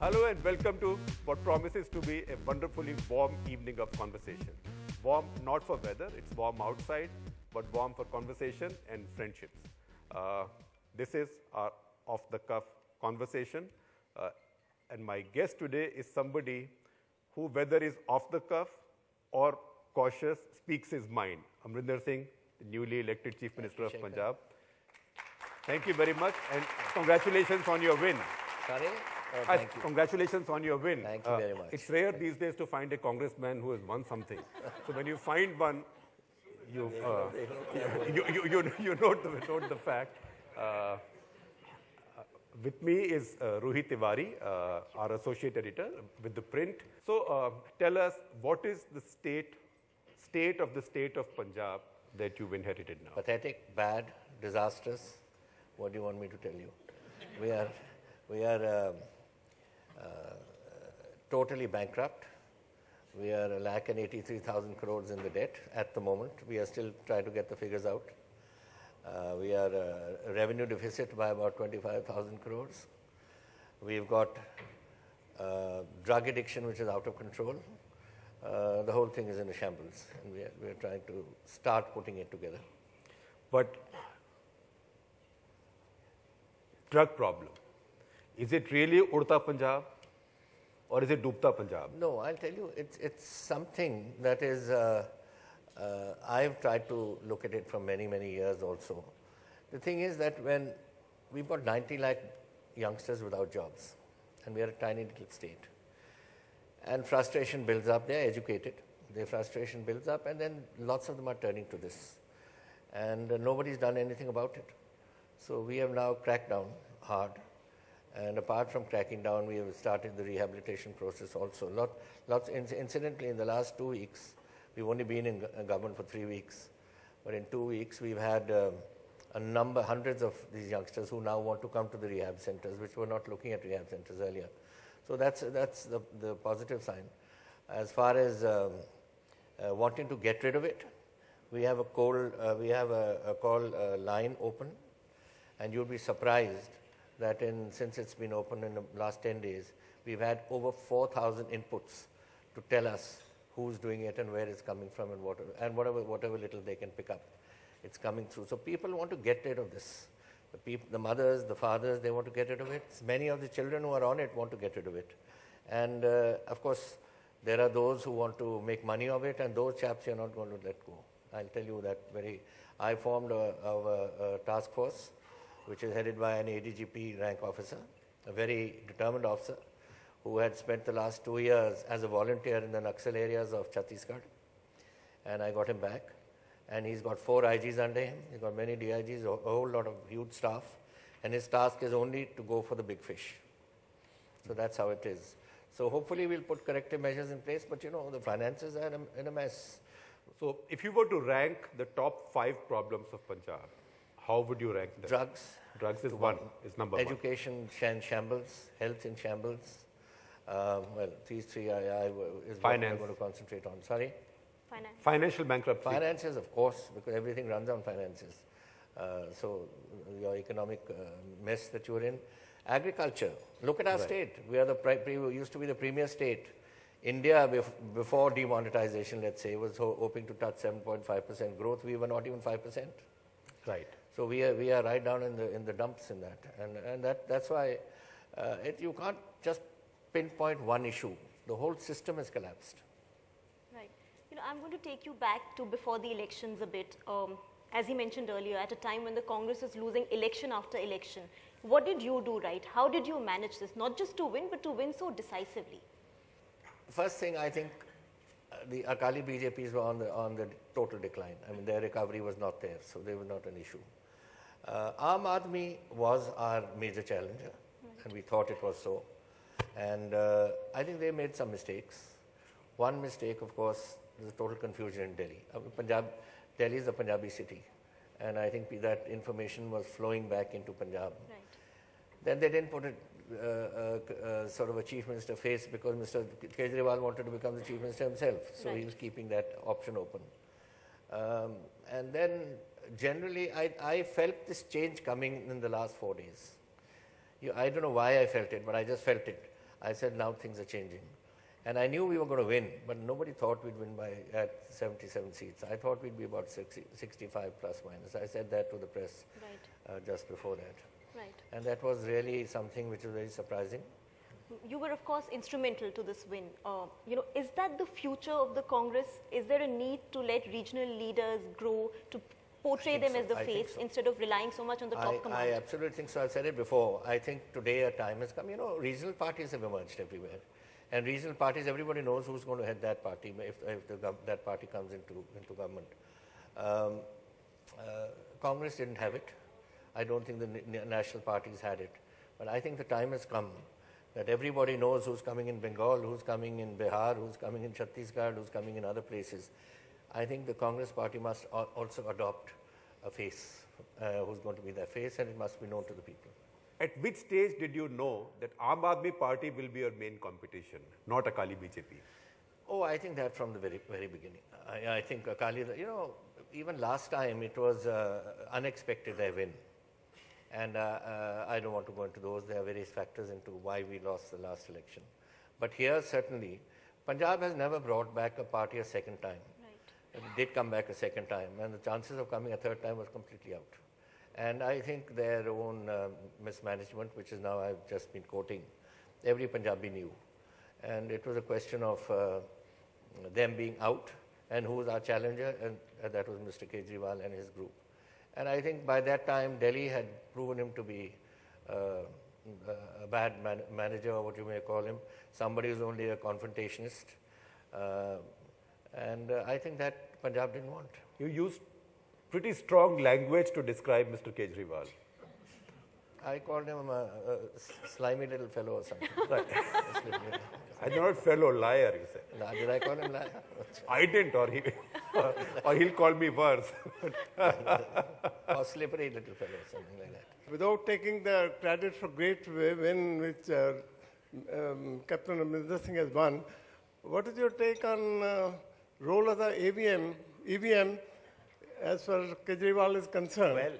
Hello and welcome to what promises to be a wonderfully warm evening of conversation. Warm not for weather, it's warm outside, but warm for conversation and friendships. This is our off-the-cuff conversation. And my guest today is somebody who, whether is off the cuff or cautious, speaks his mind. Amarinder Singh, the newly elected Chief Minister of Punjab. Thank you very much and congratulations on your win. Sorry? Oh, thank you. Congratulations on your win. Thank you very much. It's rare these days to find a congressman who has won something. So when you find one, you note the fact. With me is Ruhi Tiwari, our associate editor with the print. So tell us, what is the state of Punjab that you've inherited now? Pathetic, bad, disastrous. What do you want me to tell you? We are totally bankrupt. We are 1,83,000 crores in the debt at the moment. We are still trying to get the figures out. We are a revenue deficit by about 25,000 crores. We've got drug addiction, which is out of control. The whole thing is in a shambles, and we are trying to start putting it together. But drug problem, is it really Udta Punjab or is it Dubta Punjab? No, I'll tell you, it's something that is, I've tried to look at it for many, many years also. The thing is that when we've got 90 lakh youngsters without jobs, and we are a tiny little state, and frustration builds up, they're educated, their frustration builds up, and then lots of them are turning to this. And nobody's done anything about it. So we have now cracked down hard. And apart from cracking down, we have started the rehabilitation process also. Incidentally, in the last 2 weeks, we've only been in government for 3 weeks, but in 2 weeks, we've had hundreds of these youngsters who now want to come to the rehab centers, which were not looking at rehab centers earlier. So that's the positive sign. As far as wanting to get rid of it, we have a call line open, and you'll be surprised that since it's been open in the last 10 days, we've had over 4,000 inputs to tell us who's doing it and where it's coming from and whatever little they can pick up, it's coming through. So people want to get rid of this. The mothers, the fathers, they want to get rid of it. Many of the children who are on it want to get rid of it. And of course, there are those who want to make money of it, and those chaps you're not going to let go. I'll tell you that I formed a task force, which is headed by an ADGP rank officer, a very determined officer, who had spent the last 2 years as a volunteer in the Naxal areas of Chhattisgarh. And I got him back. And he's got 4 IGs under him. He's got many DIGs, a whole lot of huge staff. And his task is only to go for the big fish. So that's how it is. So hopefully we'll put corrective measures in place. But you know, the finances are in a mess. So if you were to rank the top 5 problems of Punjab, how would you rank them? Drugs. Drugs is number 1. Education in shambles, health in shambles. Well, these 3 is what I'm going to concentrate on. Sorry? Finance. Financial bankruptcy. Finances, of course, because everything runs on finances. So your economic mess that you're in. Agriculture. Look at our state. We are we used to be the premier state. India, before demonetization, let's say, was hoping to touch 7.5% growth. We were not even 5%. Right. So we are right down in the dumps in that, and that's why you can't just pinpoint one issue. The whole system has collapsed. Right. You know, I'm going to take you back to before the elections a bit. As he mentioned earlier, at a time when the Congress is losing election after election, what did you do right? How did you manage this? Not just to win, but to win so decisively. First thing, I think the Akali BJPs were on the total decline. I mean, their recovery was not there, so they were not an issue. Aam Aadmi was our major challenger, and we thought it was so. And I think they made some mistakes. One mistake, of course, is the total confusion in Delhi. Delhi is a Punjabi city, and I think that information was flowing back into Punjab. Right. Then they didn't put sort of a chief minister face because Mr. Kejriwal wanted to become the chief minister himself, so he was keeping that option open. And then generally, I felt this change coming in the last 4 days. I don't know why I felt it, but I just felt it. I said, now things are changing. And I knew we were going to win, but nobody thought we'd win at 77 seats. I thought we'd be about 65 plus minus. I said that to the press just before that. Right. And that was really something which was very surprising. You were, of course, instrumental to this win. Is that the future of the Congress? Is there a need to let regional leaders grow, to portray them as the face instead of relying so much on the top command? I absolutely think so. I've said it before. I think today a time has come. Regional parties have emerged everywhere. And regional parties, everybody knows who's going to head that party if that party comes into government. Congress didn't have it. I don't think the national parties had it. But I think the time has come that everybody knows who's coming in Bengal, who's coming in Bihar, who's coming in Chhattisgarh, who's coming in other places. I think the Congress party must also adopt a face, who's going to be their face, and it must be known to the people. At which stage did you know that Aam Aadmi Party will be your main competition, not Akali BJP? Oh, I think that from the very, very beginning. I think Akali, even last time it was unexpected their win. And I don't want to go into those. There are various factors into why we lost the last election. But here, certainly, Punjab has never brought back a party a second time. Right. It did come back a second time, and the chances of coming a third time was completely out. And I think their own mismanagement, which is now I've just been quoting, every Punjabi knew. And it was a question of them being out, and who was our challenger, and that was Mr. Kejriwal and his group. And I think by that time, Delhi had proven him to be a bad manager, or what you may call him, somebody who's only a confrontationist. And I think that Punjab didn't want. You used pretty strong language to describe Mr. Kejriwal. I called him a slimy little fellow or something. Right. I did not fellow liar, you said. No, did I call him liar? I didn't, or he'll call me worse. Or slippery little fellow, something like that. Without taking the credit for great win which Captain Amarinder Singh has won, what is your take on role of the EVM as far as Kejriwal is concerned? Well,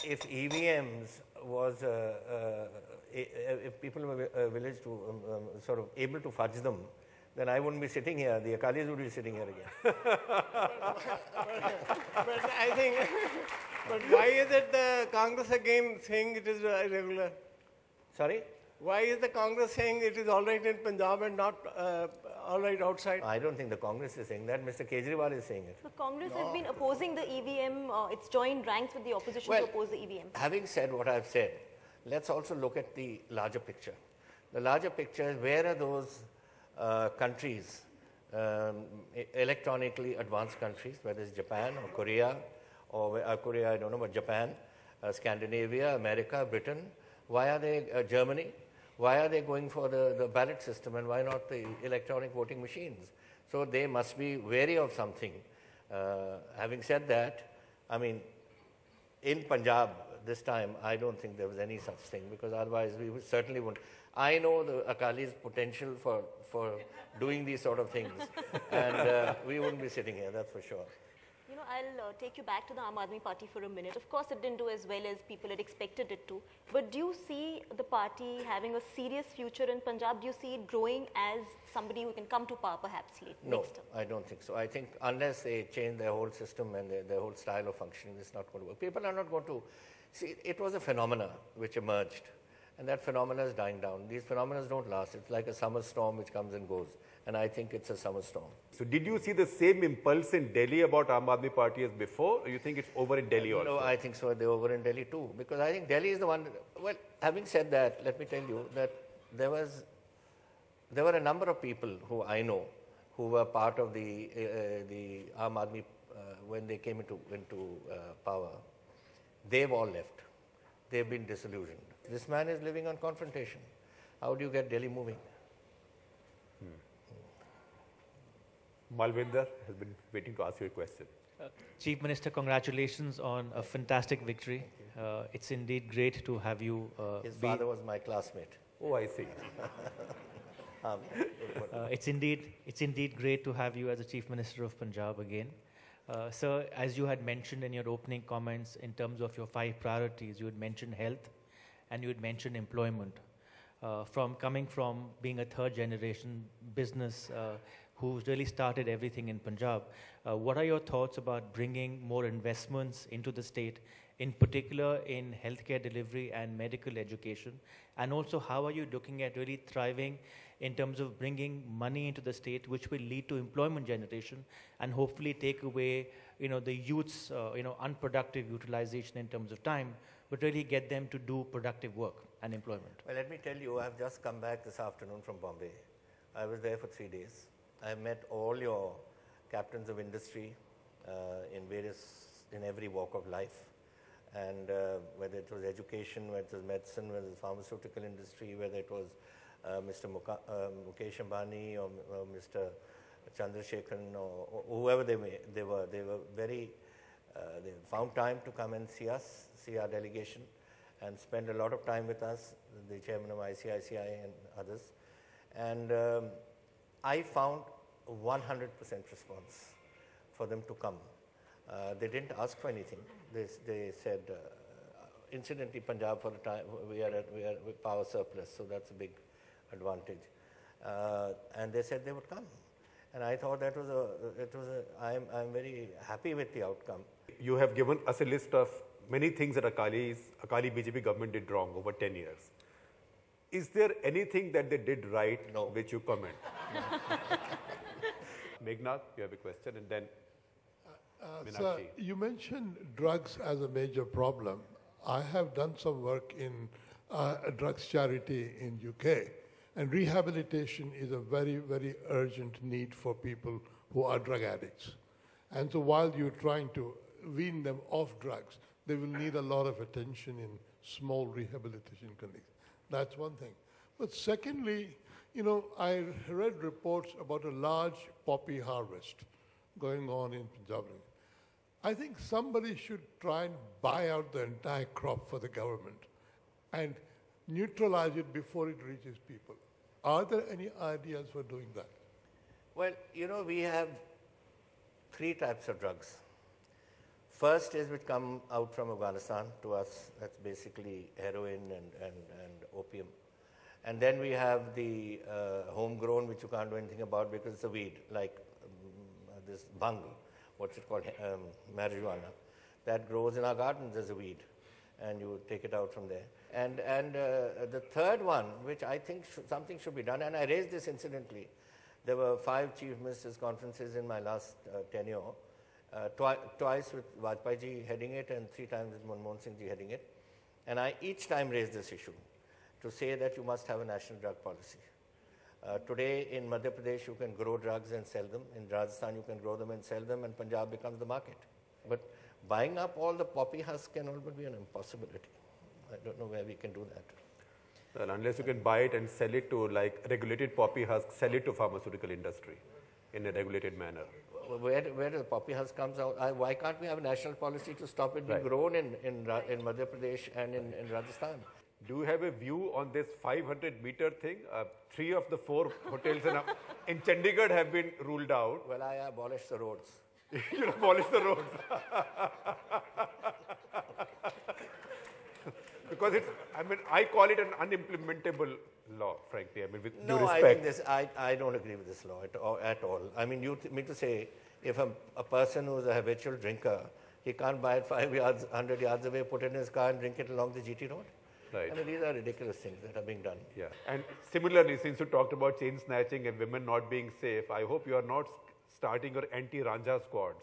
if EVMs was, if people were village to sort of able to fudge them, then I wouldn't be sitting here. The Akalis would be sitting here again. But I think, but why is it the Congress again saying it is irregular? Sorry? Why is the Congress saying it is all right in Punjab and not all right outside? I don't think the Congress is saying that. Mr. Kejriwal is saying it. So Congress has been opposing the EVM. It's joined ranks with the opposition to oppose the EVM. Having said what I've said, let's also look at the larger picture. The larger picture is where are those countries, electronically advanced countries, whether it's Japan or Korea, or Korea, I don't know, but Japan, Scandinavia, America, Britain. Why are they, Germany? Why are they going for the ballot system, and why not the electronic voting machines? So they must be wary of something. Having said that, I mean, in Punjab this time, I don't think there was any such thing, because otherwise we certainly wouldn't. I know the Akali's potential for doing these sort of things, and we wouldn't be sitting here, that's for sure. I'll take you back to the Aam Aadmi Party for a minute. Of course, it didn't do as well as people had expected it to. But do you see the party having a serious future in Punjab? Do you see it growing as somebody who can come to power perhaps later? No, I don't think so. I think unless they change their whole system and their whole style of functioning, it's not going to work. People are not going to... See, it was a phenomena which emerged, and that phenomena is dying down. These phenomena don't last. It's like a summer storm which comes and goes. And I think it's a summer storm. So did you see the same impulse in Delhi about Aam Aadmi Party as before, or you think it's over in Delhi also? No, I think so. They're over in Delhi too. Because I think Delhi is the one... Well, having said that, let me tell you that there were a number of people who I know who were part of the Aam Aadmi when they came into power. They've all left. They've been disillusioned. This man is living on confrontation. How do you get Delhi moving? Malvinder has been waiting to ask you a question. Chief Minister, congratulations on a fantastic victory. It's indeed great to have you. His father was my classmate. Oh, I see. It's indeed great to have you as the Chief Minister of Punjab again. Sir, as you had mentioned in your opening comments, in terms of your 5 priorities, you had mentioned health and you had mentioned employment. from coming from being a third generation business who's really started everything in Punjab. What are your thoughts about bringing more investments into the state, in particular in healthcare delivery and medical education? And also, how are you looking at really thriving in terms of bringing money into the state, which will lead to employment generation and hopefully take away, the youth's, unproductive utilization in terms of time, but really get them to do productive work and employment? Well, let me tell you, I've just come back this afternoon from Bombay. I was there for 3 days. I met all your captains of industry in every walk of life. And whether it was education, whether it was medicine, whether it was pharmaceutical industry, whether it was Mr. Mukesh Ambani or Mr. Chandrasekharan or whoever they were very, they found time to come and see us, see our delegation, and spend a lot of time with us, the chairman of ICICI and others. And I found 100% response for them to come. They didn't ask for anything. They said, incidentally, Punjab for the time, we are with power surplus, so that's a big advantage. And they said they would come. And I thought that I'm very happy with the outcome. You have given us a list of many things that Akali BJP government did wrong over 10 years. Is there anything that they did right which you comment? Meghna, you have a question, and then Sir, you mentioned drugs as a major problem. I have done some work in a drugs charity in UK, and rehabilitation is a very, very urgent need for people who are drug addicts. And so while you're trying to wean them off drugs, they will need a lot of attention in small rehabilitation clinics. That's one thing. But secondly, I read reports about a large poppy harvest going on in Punjab. I think somebody should try and buy out the entire crop for the government and neutralize it before it reaches people. Are there any ideas for doing that? Well, we have 3 types of drugs. First is which come out from Afghanistan to us. That's basically heroin and opium. And then we have the homegrown, which you can't do anything about because it's a weed, like this bhang, what's it called, marijuana. That grows in our gardens as a weed, and you take it out from there. And the third one, which I think something should be done, and I raised this incidentally. There were 5 chief ministers' conferences in my last tenure, twice with Vajpayee ji heading it and 3 times with Manmohan Singh ji heading it. And I each time raised this issue to say that you must have a national drug policy. Today in Madhya Pradesh, you can grow drugs and sell them. In Rajasthan, you can grow them and sell them, and Punjab becomes the market. But buying up all the poppy husk can almost be an impossibility. I don't know where we can do that. Well, unless you can buy it and sell it to regulated poppy husk, sell it to pharmaceutical industry in a regulated manner. Where the poppy husk comes out, why can't we have a national policy to stop it being grown in Madhya Pradesh and in Rajasthan? Do you have a view on this 500-meter thing? 3 of the 4 hotels in Chandigarh have been ruled out. Well, I abolished the roads. You abolished the roads. Because I call it an unimplementable law, frankly. With due respect. I don't agree with this law at all. You mean to say, if a person who's a habitual drinker, he can't buy it 100 yards away, put it in his car and drink it along the GT road? Right. These are ridiculous things that are being done. Yeah. And similarly, since you talked about chain snatching and women not being safe, I hope you are not starting your anti-Ranja squads.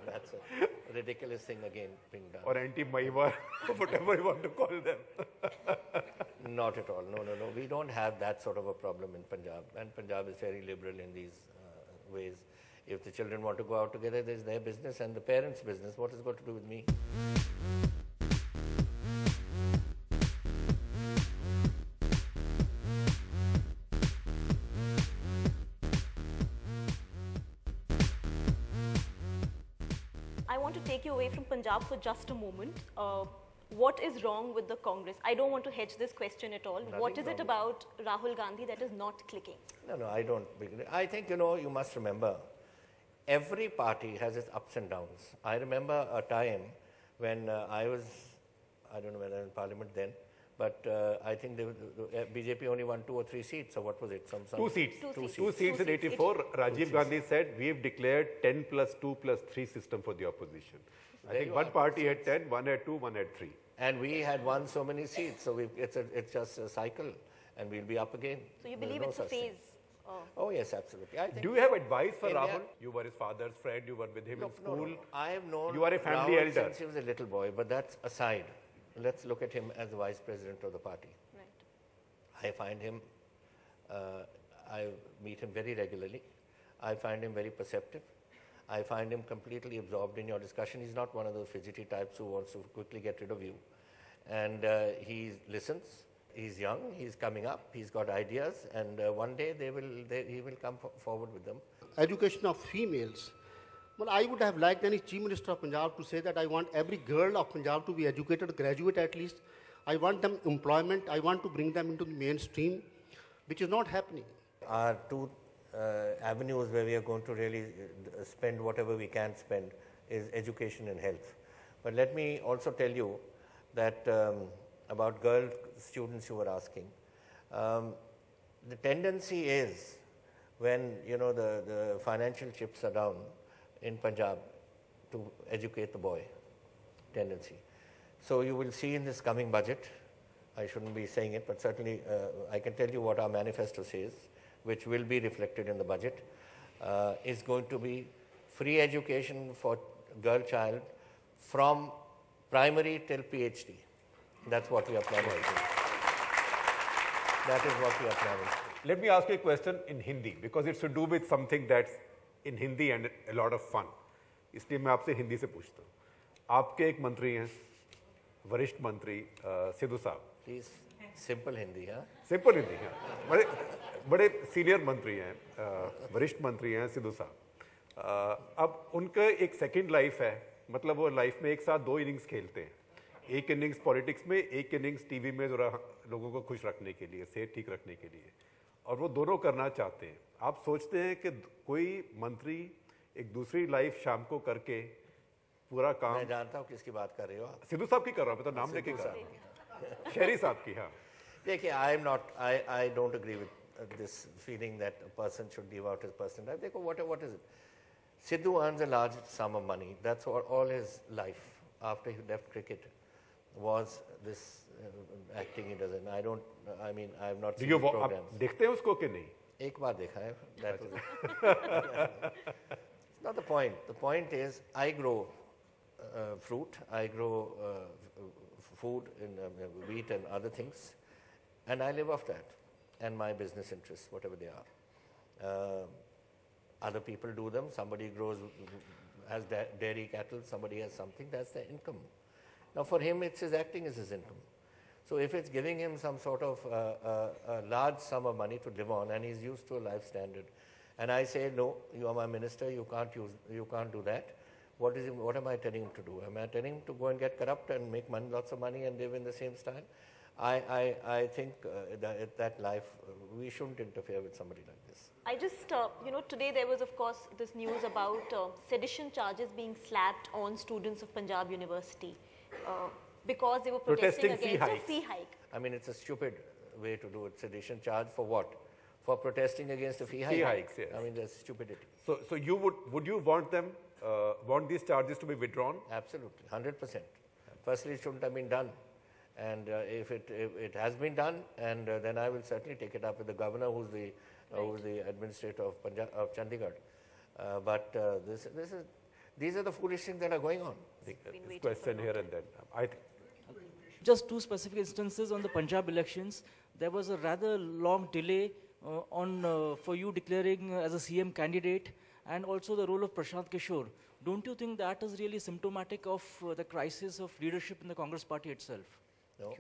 That's a ridiculous thing again being done. Or anti-Maiwa, whatever you want to call them. Not at all. No. We don't have that sort of a problem in Punjab. And Punjab is very liberal in these ways. If the children want to go out together, there's their business and the parents' business. What has got to do with me? I want to take you away from Punjab for just a moment. What is wrong with the Congress? I don't want to hedge this question at all. Nothing what is it wrong. about Rahul Gandhi that is not clicking? No, I don't. I think, you must remember, every party has its ups and downs. I remember a time when I was I don't know whether in Parliament then, but I think BJP only won 2 or 3 seats, or what was it? Two seats. Two seats in seats. 84. Rajiv Gandhi said, we've declared 10 plus 2 plus 3 system for the opposition. I think one party had 10, one had 2, one had 3. And we had won so many seats, so it's just a cycle, and we'll be up again. So you believe it's a phase? Oh yes, absolutely. I think Do you have advice for Rahul? You were his father's friend, you were with him in school. No. I have known You are a family Rahul elder. since he was a little boy, but that's aside. Let's look at him as the vice president of the party. Right. I find him, I meet him very regularly. I find him very perceptive. I find him completely absorbed in your discussion. He's not one of those fidgety types who wants to quickly get rid of you. And he listens. He's young. He's coming up. He's got ideas. And one day he will come forward with them. Education of females. Well, I would have liked any Chief Minister of Punjab to say that I want every girl of Punjab to be educated, graduate at least. I want them employment. I want to bring them into the mainstream, which is not happening. Our two avenues where we are going to really spend whatever we can spend is education and health. But let me also tell you that about girl students you were asking. The tendency is when the financial chips are down in Punjab to educate the boy, tendency. So you will see in this coming budget, I shouldn't be saying it, but certainly I can tell you what our manifesto says, which will be reflected in the budget, is going to be free education for girl child from primary till PhD. That's what we are planning to do. That is what we are planning to do. Let me ask you a question in Hindi, because it's to do with something that's in Hindi and a lot of fun. इसलिए मैं आपसे हिंदी से पूछता हूँ. आपके एक मंत्री हैं, वरिष्ठ मंत्री सिद्धू साहब. Please, simple Hindi, huh? Simple Hindi, हाँ. बड़े सीनियर मंत्री हैं, वरिष्ठ मंत्री हैं सिद्धू साहब. अब उनका एक सेकंड लाइफ है, मतलब वो लाइफ में एक साथ 2 इनिंग्स खेलते हैं. एक इनिंग्स पॉलिटिक्स में, एक इनिंग्स टीवी में लोगों को खुश रखने के लिए, सेहत ठीक रखने के लिए, और वो दोनों करना चाहते हैं. आप सोचते हैं कि कोई मंत्री एक दूसरी लाइफ शाम को करके पूरा काम. मैं जानता हूँ किसकी बात कर रहे हो आप. सिद्धू साहब की कर रहा हूँ, मैं तो नाम लेके कर रहा हूँ. शहरी साहब की. हाँ, देखिए, I don't agree with this feeling that a person should give out his personal life. देखो, what is it? Sidhu earns a large sum of money. That's all his life after he left cricket was this acting he does. And I have not seen his programs. आप देखते हैं उसको कि नहीं? एक बार देखा है. That was it. It's not the point. The point is, I grow fruit, I grow food, in wheat and other things, and I live off that, and my business interests, whatever they are. Other people do them. Somebody has dairy cattle, somebody has something, that's their income. Now for him, it's his acting is his income. So if it's giving him some sort of a large sum of money to live on, and he's used to a life standard, and I say, no, you are my minister, you can't do that. What am I telling him to do? Am I telling him to go and get corrupt and make lots of money and live in the same style? I think that life, we shouldn't interfere with somebody like this. I just, today there was, of course, this news about sedition charges being slapped on students of Punjab University because they were protesting against a fee hike. I mean, it's a stupid way to do it. Sedition charge for what? For protesting against a fee hike? Fee hikes, yes. I mean, that's stupidity. So you would you want them, want these charges to be withdrawn? Absolutely, 100%. Firstly, it shouldn't have been done. And if it has been done, and then I will certainly take it up with the governor, who's the administrator of Chandigarh. But these are the foolish things that are going on. This question here and then. Just 2 specific instances on the Punjab elections. There was a rather long delay for you declaring as a CM candidate, and also the role of Prashant Kishore. Don't you think that is really symptomatic of the crisis of leadership in the Congress party itself? No.